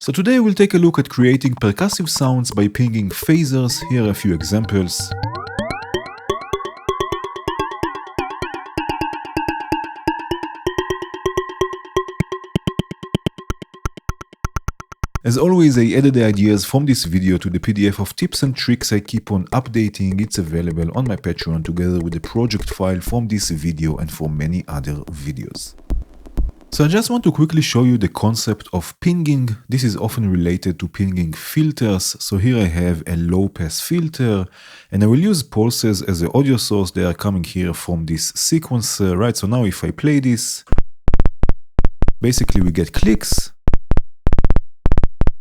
So today we'll take a look at creating percussive sounds by pinging phasers. Here are a few examples. As always, I added the ideas from this video to the PDF of tips and tricks I keep on updating. It's available on my Patreon together with the project file from this video and from many other videos. So I just want to quickly show you the concept of pinging. This is often related to pinging filters. So here I have a low pass filter and I will use pulses as the audio source. They are coming here from this sequencer, right? So now if I play this, basically we get clicks.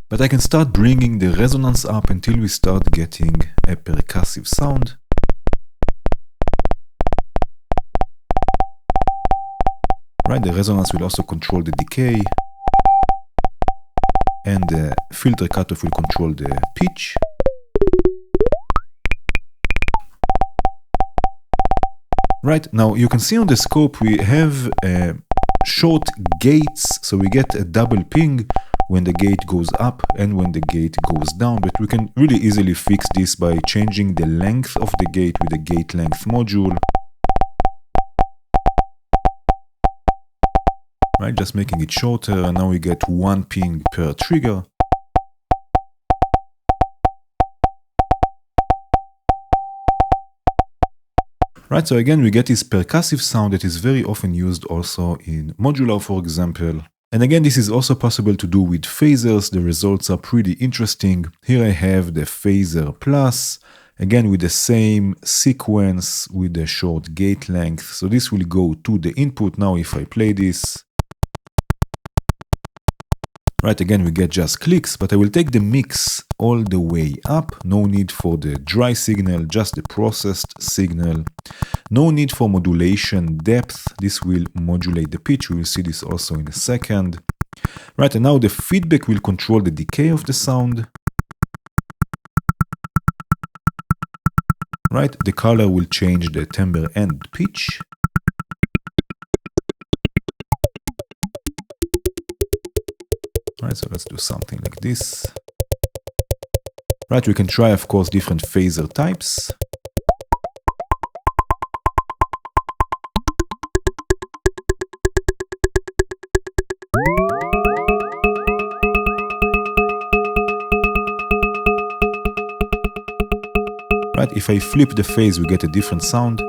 But I can start bringing the resonance up until we start getting a percussive sound. Right, the resonance will also control the decay. And the filter cutoff will control the pitch. Right, now you can see on the scope we have short gates, so we get a double ping when the gate goes up and when the gate goes down, but we can really easily fix this by changing the length of the gate with the gate length module. Right, just making it shorter, and now we get one ping per trigger. Right, so again we get this percussive sound that is very often used also in modular, for example. And again, this is also possible to do with phasers. The results are pretty interesting. Here I have the phaser plus, again with the same sequence with the short gate length. So this will go to the input. Now if I play this, right, again we get just clicks, but I will take the mix all the way up. No need for the dry signal, just the processed signal. No need for modulation depth. This will modulate the pitch. We will see this also in a second. Right, and now the feedback will control the decay of the sound. Right, the color will change the timbre and pitch. Right, so let's do something like this. Right, we can try, of course, different phaser types. Right, if I flip the phase, we get a different sound.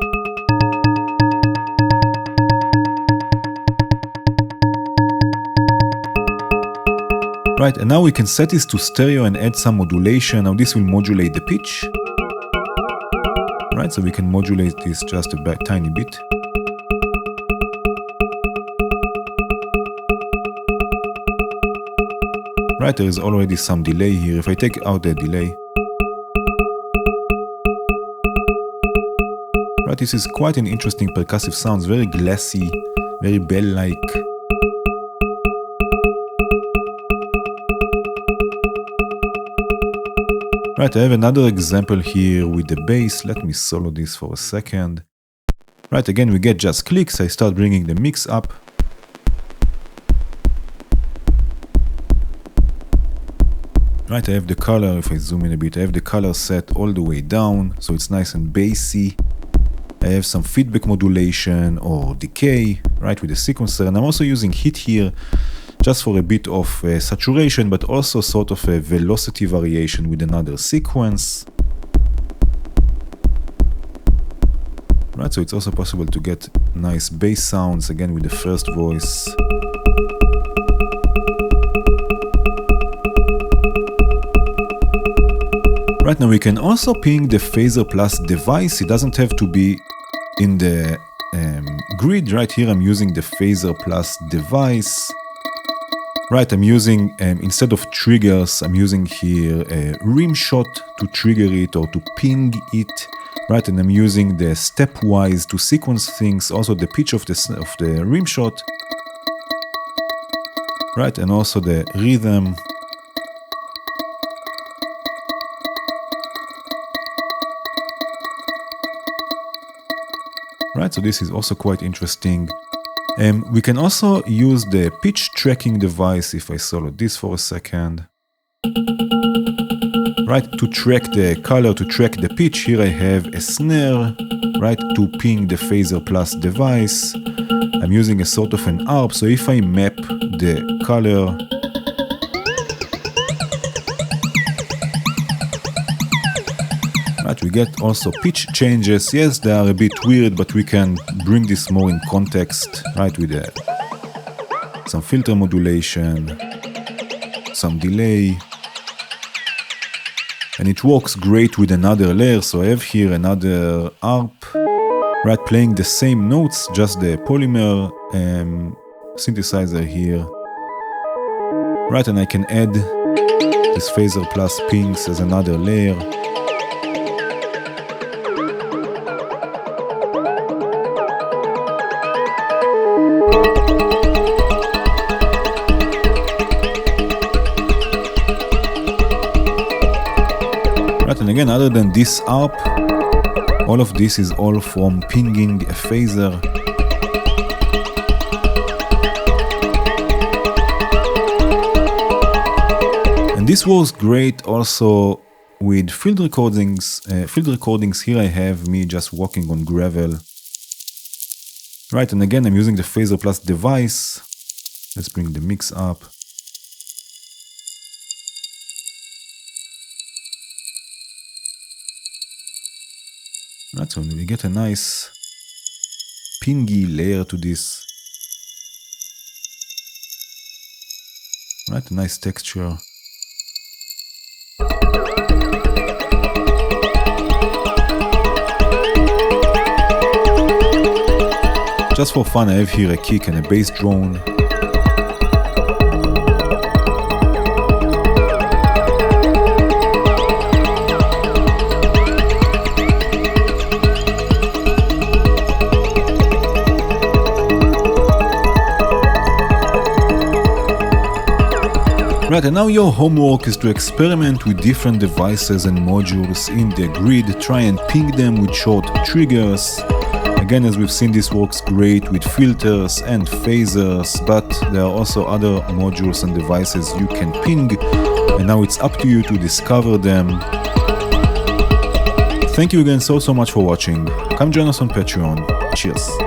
Right, and now we can set this to stereo and add some modulation. Now this will modulate the pitch. Right, so we can modulate this just a tiny bit. Right, there is already some delay here. If I take out the delay, right, this is quite an interesting percussive sound, very glassy, very bell-like. Right, I have another example here with the bass. Let me solo this for a second. Right, again we get just clicks. I start bringing the mix up. Right, I have the color, if I zoom in a bit, I have the color set all the way down, so it's nice and bassy. I have some feedback modulation or decay, right, with the sequencer, and I'm also using hit here just for a bit of saturation, but also sort of a velocity variation with another sequence. Right, so it's also possible to get nice bass sounds, again with the first voice. Right, now we can also ping the phaser plus device. It doesn't have to be in the grid. Right here I'm using the phaser plus device. Right, I'm using, instead of triggers, I'm using here a rim shot to trigger it or to ping it. Right, and I'm using the stepwise to sequence things, also the pitch of the rim shot. Right, and also the rhythm. Right, so this is also quite interesting. We can also use the pitch tracking device if I solo this for a second. Right, to track the color, to track the pitch, here I have a snare, right, to ping the phaser plus device. I'm using a sort of an ARP, so if I map the color, right, we get also pitch changes. Yes, they are a bit weird, but we can bring this more in context, right, with some filter modulation, some delay. And it works great with another layer, so I have here another ARP, right, playing the same notes, just the polymer synthesizer here. Right, and I can add this phaser plus pings as another layer. Right, and again, other than this ARP, all of this is all from pinging a phaser. And this works great also with field recordings. Here I have me just walking on gravel. Right, and again, I'm using the phaser plus device. Let's bring the mix up. Right, so we get a nice pingy layer to this. Right, a nice texture. Just for fun, I have here a kick and a bass drone. Right, and now your homework is to experiment with different devices and modules in the grid, try and ping them with short triggers. Again, as we've seen, this works great with filters and phasers, but there are also other modules and devices you can ping, and now it's up to you to discover them. Thank you again so much for watching. Come join us on Patreon. Cheers.